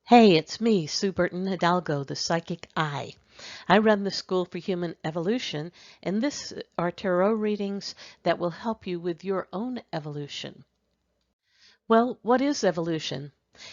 Hey, it's me, Sue Burton Hidalgo, the Psychic Eye. I run the School for Human Evolution, and this are tarot readings that will help you with your own evolution. Well, what is evolution?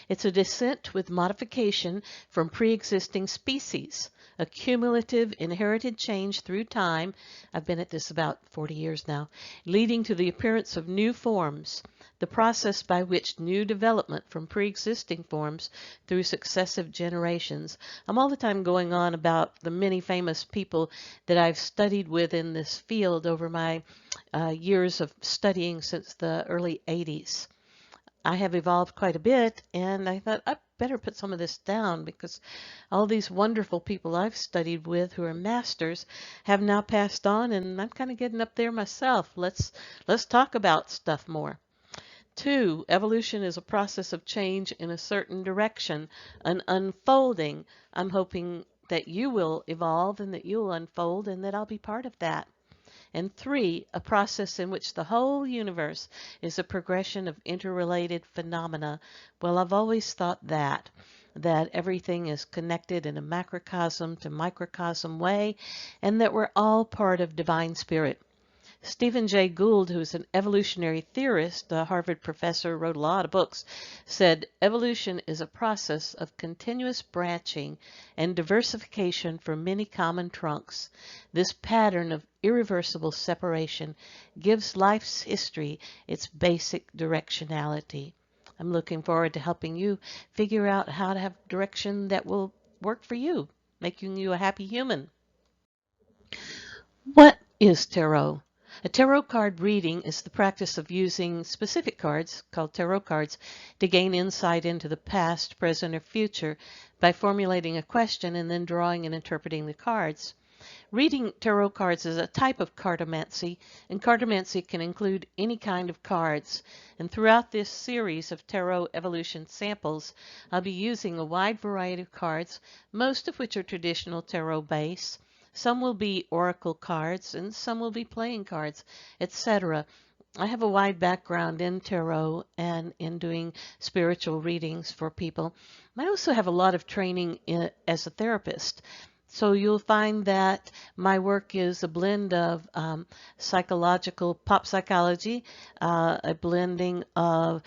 It's a descent with modification from pre-existing species, a cumulative inherited change through time. I've been at this about 40 years now, leading to the appearance of new forms, the process by which new development from pre-existing forms through successive generations. I'm all the time going on about the many famous people that I've studied with in this field over my years of studying since the early 80s. I have evolved quite a bit, and I thought I better put some of this down because all these wonderful people I've studied with who are masters have now passed on, and I'm kind of getting up there myself. Let's talk about stuff more. Two, evolution is a process of change in a certain direction, an unfolding. I'm hoping that you will evolve and that you'll unfold and that I'll be part of that. And three, a process in which the whole universe is a progression of interrelated phenomena. Well, I've always thought that everything is connected in a macrocosm to microcosm way, and that we're all part of divine spirit. Stephen Jay Gould, who's an evolutionary theorist, a Harvard professor, wrote a lot of books, said evolution is a process of continuous branching and diversification from many common trunks. This pattern of irreversible separation gives life's history its basic directionality. I'm looking forward to helping you figure out how to have direction that will work for you, making you a happy human. What is tarot? A tarot card reading is the practice of using specific cards, called tarot cards, to gain insight into the past, present, or future by formulating a question and then drawing and interpreting the cards. Reading tarot cards is a type of cartomancy, and cartomancy can include any kind of cards. And throughout this series of tarot evolution samples, I'll be using a wide variety of cards, most of which are traditional tarot base. Some will be oracle cards, and some will be playing cards, etc. I have a wide background in tarot and in doing spiritual readings for people. I also have a lot of training as a therapist. So you'll find that my work is a blend of psychological pop psychology, a blending of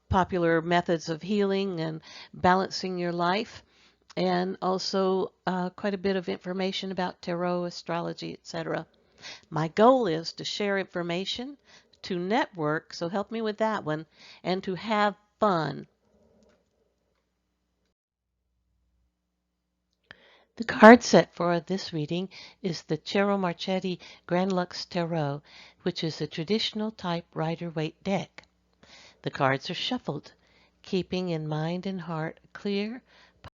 popular methods of healing and balancing your life, and also quite a bit of information about tarot, astrology, etc. My goal is to share information, to network, so help me with that one, and to have fun. The card set for this reading is the Tarot Marchetti Grand Lux Tarot, which is a traditional type Rider-Waite deck. The cards are shuffled, keeping in mind and heart a clear,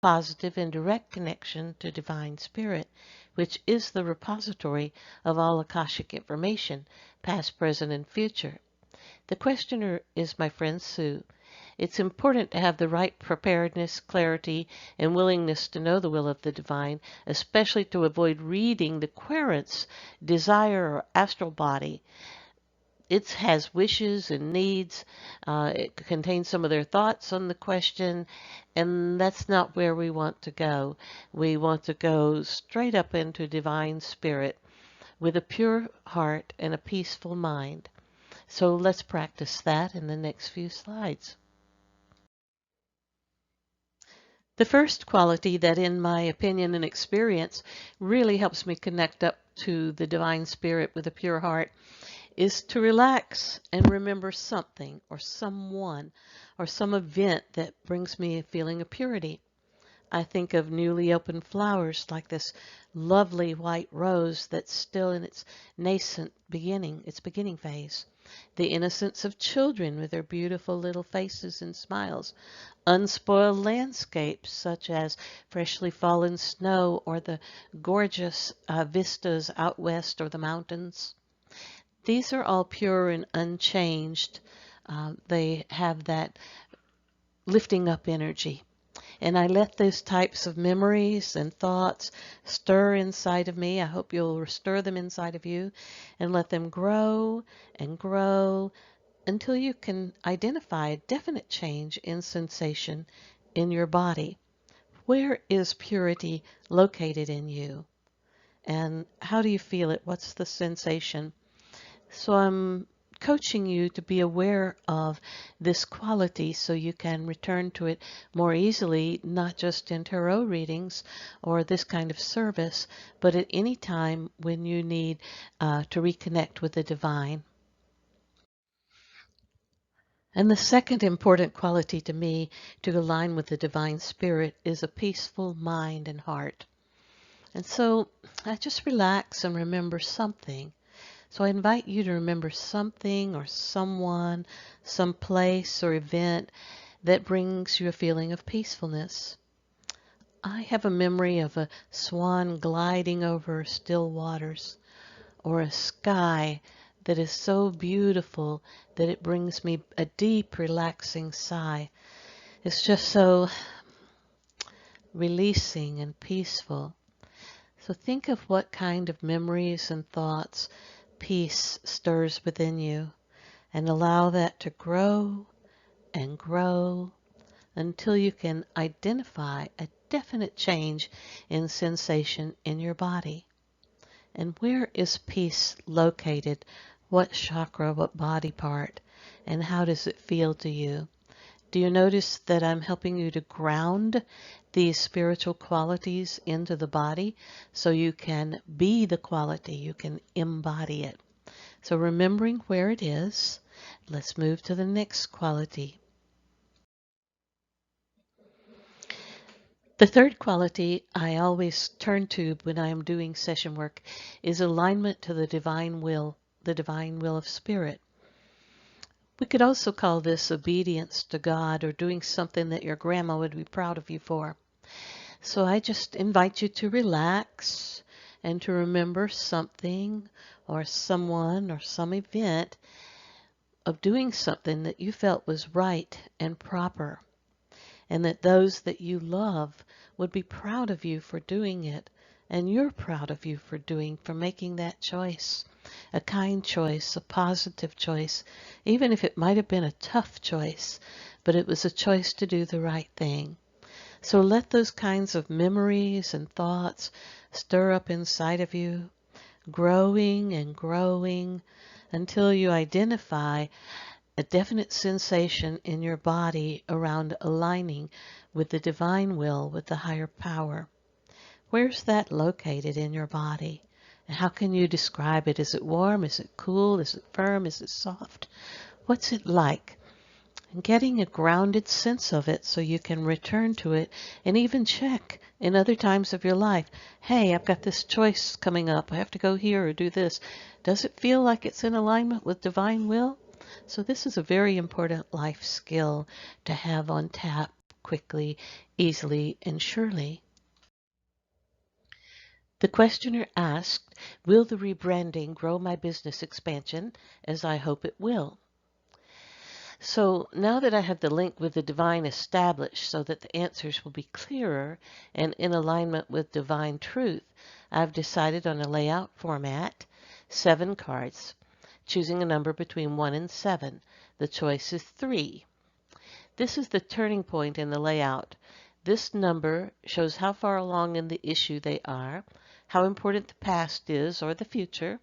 positive, and direct connection to Divine Spirit, which is the repository of all Akashic information, past, present, and future. The questioner is my friend Sue. It's important to have the right preparedness, clarity, and willingness to know the will of the divine, especially to avoid reading the querent's desire or astral body. It has wishes and needs. It contains some of their thoughts on the question, and that's not where we want to go. We want to go straight up into divine spirit with a pure heart and a peaceful mind. So let's practice that in the next few slides. The first quality that, in my opinion and experience, really helps me connect up to the divine spirit with a pure heart is to relax and remember something or someone or some event that brings me a feeling of purity. I think of newly opened flowers like this lovely white rose that's still in its nascent beginning, its beginning phase. The innocence of children with their beautiful little faces and smiles. Unspoiled landscapes such as freshly fallen snow or the gorgeous vistas out west or the mountains. These are all pure and unchanged. They have that lifting up energy. And I let those types of memories and thoughts stir inside of me. I hope you'll stir them inside of you and let them grow and grow until you can identify a definite change in sensation in your body. Where is purity located in you? And how do you feel it? What's the sensation? So I'm coaching you to be aware of this quality so you can return to it more easily, not just in tarot readings or this kind of service, but at any time when you need to reconnect with the divine. And the second important quality to me to align with the divine spirit is a peaceful mind and heart. And so I just relax and remember something. So I invite you to remember something or someone, some place or event that brings you a feeling of peacefulness. I have a memory of a swan gliding over still waters, or a sky that is so beautiful that it brings me a deep, relaxing sigh. It's just so releasing and peaceful. So think of what kind of memories and thoughts peace stirs within you, and allow that to grow and grow until you can identify a definite change in sensation in your body. And where is peace located? What chakra, what body part, and how does it feel to you? Do you notice that I'm helping you to ground these spiritual qualities into the body so you can be the quality, you can embody it? So remembering where it is, let's move to the next quality. The third quality I always turn to when I am doing session work is alignment to the divine will of spirit. We could also call this obedience to God, or doing something that your grandma would be proud of you for. So I just invite you to relax and to remember something or someone or some event of doing something that you felt was right and proper, and that those that you love would be proud of you for doing it, and you're proud of you for making that choice. A kind choice, a positive choice, even if it might have been a tough choice, but it was a choice to do the right thing. So let those kinds of memories and thoughts stir up inside of you, growing and growing until you identify a definite sensation in your body around aligning with the divine will, with the higher power. Where's that located in your body? And how can you describe it? Is it warm? Is it cool? Is it firm? Is it soft? What's it like? And getting a grounded sense of it so you can return to it and even check in other times of your life. Hey, I've got this choice coming up. I have to go here or do this. Does it feel like it's in alignment with divine will? So this is a very important life skill to have on tap quickly, easily, and surely. The questioner asked, will the rebranding grow my business expansion as I hope it will? So now that I have the link with the divine established so that the answers will be clearer and in alignment with divine truth, I've decided on a layout format, 7 cards, choosing a number between 1 and 7. The choice is 3. This is the turning point in the layout. This number shows how far along in the issue they are, how important the past is or the future.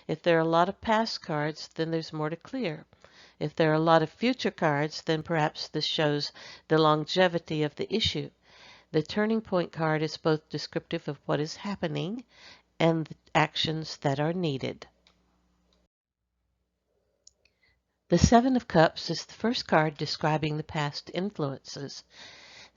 If there are a lot of past cards, then there's more to clear. If there are a lot of future cards, then perhaps this shows the longevity of the issue. The turning point card is both descriptive of what is happening and the actions that are needed. The Seven of Cups is the first card describing the past influences.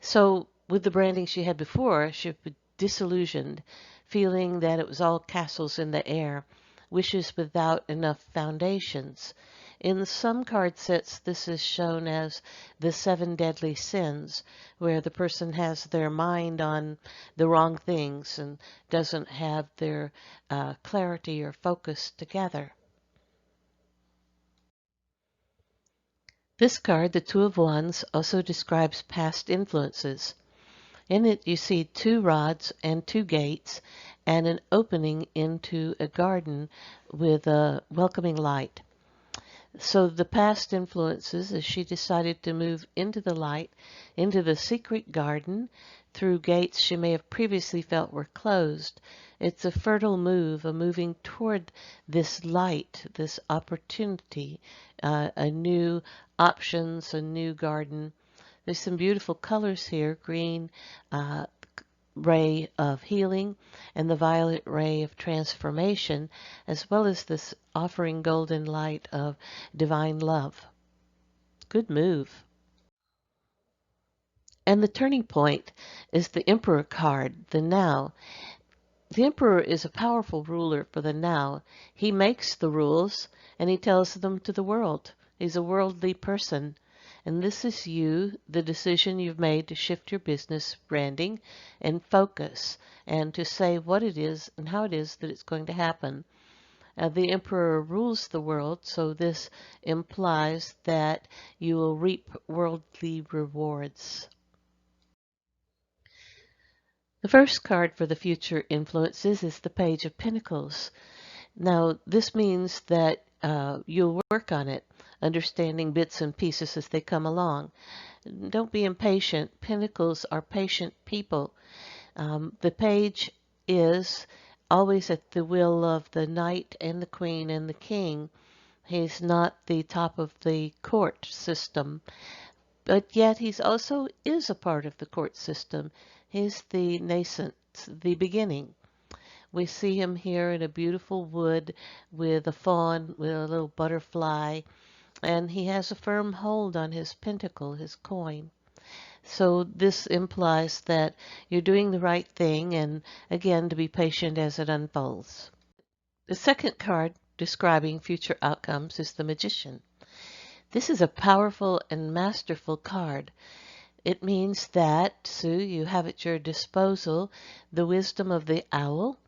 So with the branding she had before, she was disillusioned, feeling that it was all castles in the air, wishes without enough foundations. In some card sets, this is shown as the 7 deadly sins, where the person has their mind on the wrong things and doesn't have their clarity or focus together. This card, the Two of Wands, also describes past influences. In it you see 2 rods and 2 gates and an opening into a garden with a welcoming light. So the past influences as she decided to move into the light, into the secret garden, through gates she may have previously felt were closed. It's a fertile move, a moving toward this light, this opportunity, a new options, a new garden. There's some beautiful colors here, green, uh, ray of healing and the violet ray of transformation, as well as this offering golden light of divine love. Good move. And the turning point is the Emperor card, the now. The Emperor is a powerful ruler for the now. He makes the rules and he tells them to the world. He's a worldly person. And this is you, the decision you've made to shift your business branding and focus and to say what it is and how it is that it's going to happen. The Emperor rules the world, so this implies that you will reap worldly rewards. The first card for the future influences is the Page of Pentacles. Now, this means that you'll work on it, understanding bits and pieces as they come along. Don't be impatient. Pentacles are patient people. The page is always at the will of the knight and the queen and the king. He's not the top of the court system, but yet he's also is a part of the court system. He's the nascent, the beginning. We see him here in a beautiful wood with a fawn, with a little butterfly, and he has a firm hold on his pentacle, his coin. So this implies that you're doing the right thing and again to be patient as it unfolds. The second card describing future outcomes is the Magician. This is a powerful and masterful card. It means that, Sue, you have at your disposal the wisdom of the owl.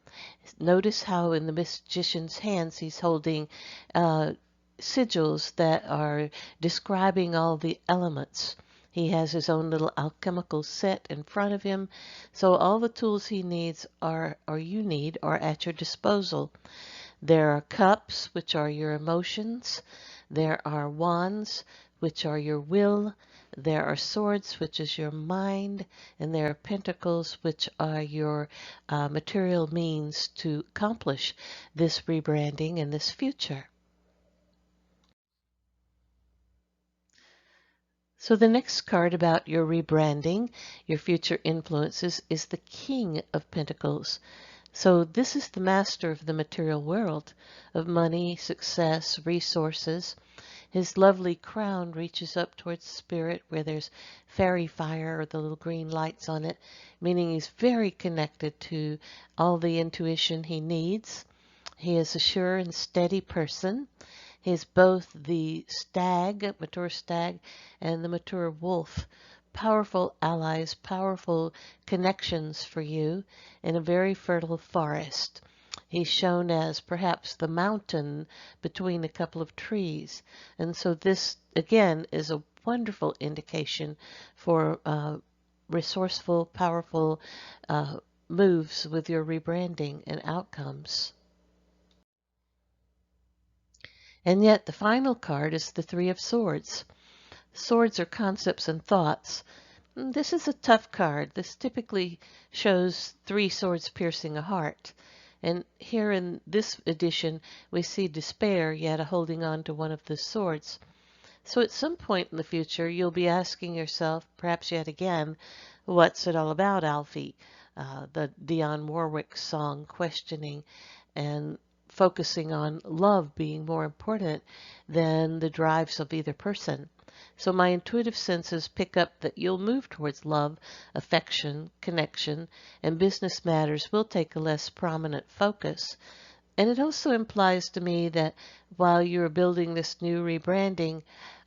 Notice how in the magician's hands he's holding sigils that are describing all the elements. He has his own little alchemical set in front of him, so all the tools he needs are, or you need, are at your disposal. There are cups, which are your emotions. There are wands, which are your will. There are swords, which is your mind. And there are pentacles, which are your material means to accomplish this rebranding and this future. So the next card about your rebranding, your future influences, is the King of Pentacles. So this is the master of the material world, of money, success, resources. His lovely crown reaches up towards spirit where there's fairy fire or the little green lights on it, meaning he's very connected to all the intuition he needs. He is a sure and steady person. He's both the stag, mature stag, and the mature wolf. Powerful allies, powerful connections for you in a very fertile forest. He's shown as perhaps the mountain between a couple of trees. And so this, again, is a wonderful indication for resourceful, powerful moves with your rebranding and outcomes. And yet the final card is the Three of Swords. Swords are concepts and thoughts. This is a tough card. This typically shows three swords piercing a heart. And here in this edition, we see despair, yet a holding on to one of the swords. So at some point in the future, you'll be asking yourself, perhaps yet again, what's it all about, Alfie? The Dionne Warwick song, questioning and focusing on love being more important than the drives of either person. So my intuitive senses pick up that you'll move towards love, affection, connection, and business matters will take a less prominent focus. And it also implies to me that while you're building this new rebranding,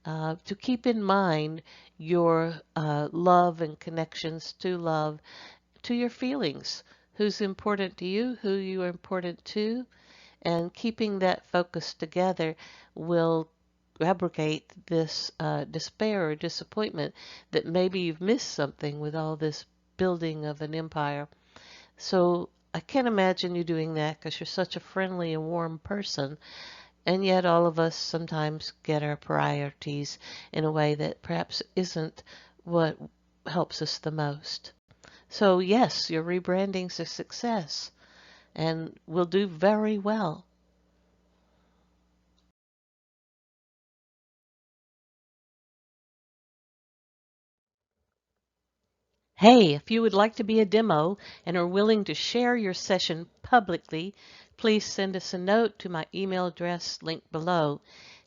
to keep in mind your love and connections to love, to your feelings, who's important to you, who you are important to, and keeping that focus together will abrogate this despair or disappointment that maybe you've missed something with all this building of an empire. So I can't imagine you doing that because you're such a friendly and warm person. And yet all of us sometimes get our priorities in a way that perhaps isn't what helps us the most. So yes, your rebranding's a success and will do very well. Hey, if you would like to be a demo and are willing to share your session publicly, please send us a note to my email address linked below.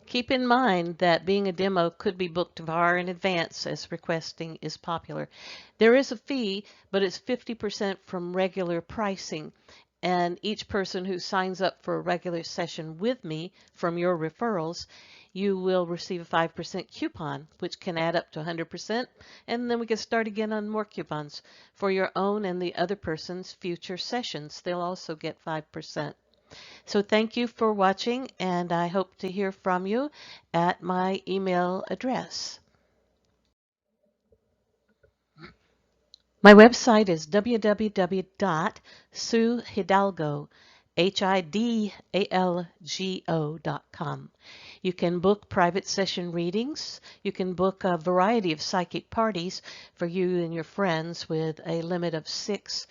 Keep in mind that being a demo could be booked far in advance as requesting is popular. There is a fee, but it's 50% from regular pricing. And each person who signs up for a regular session with me from your referrals, you will receive a 5% coupon, which can add up to 100%. And then we can start again on more coupons for your own and the other person's future sessions. They'll also get 5%. So thank you for watching, and I hope to hear from you at my email address. My website is www.suehidalgo.com. You can book private session readings. You can book a variety of psychic parties for you and your friends with a limit of 6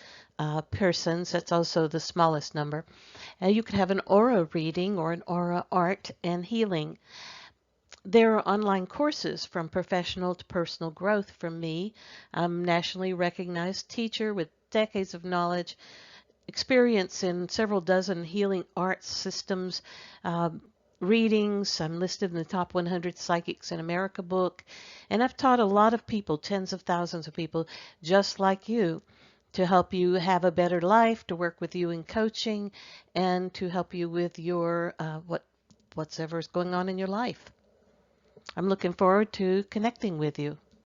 persons. That's also the smallest number. You could have an aura reading or an aura art and healing. There are online courses from professional to personal growth from me. I'm a nationally recognized teacher with decades of knowledge, experience in several dozen healing arts systems, readings. I'm listed in the top 100 psychics in America book, and I've taught a lot of people, tens of thousands of people, just like you, to help you have a better life, to work with you in coaching, and to help you with your whatever's going on in your life. I'm looking forward to connecting with you.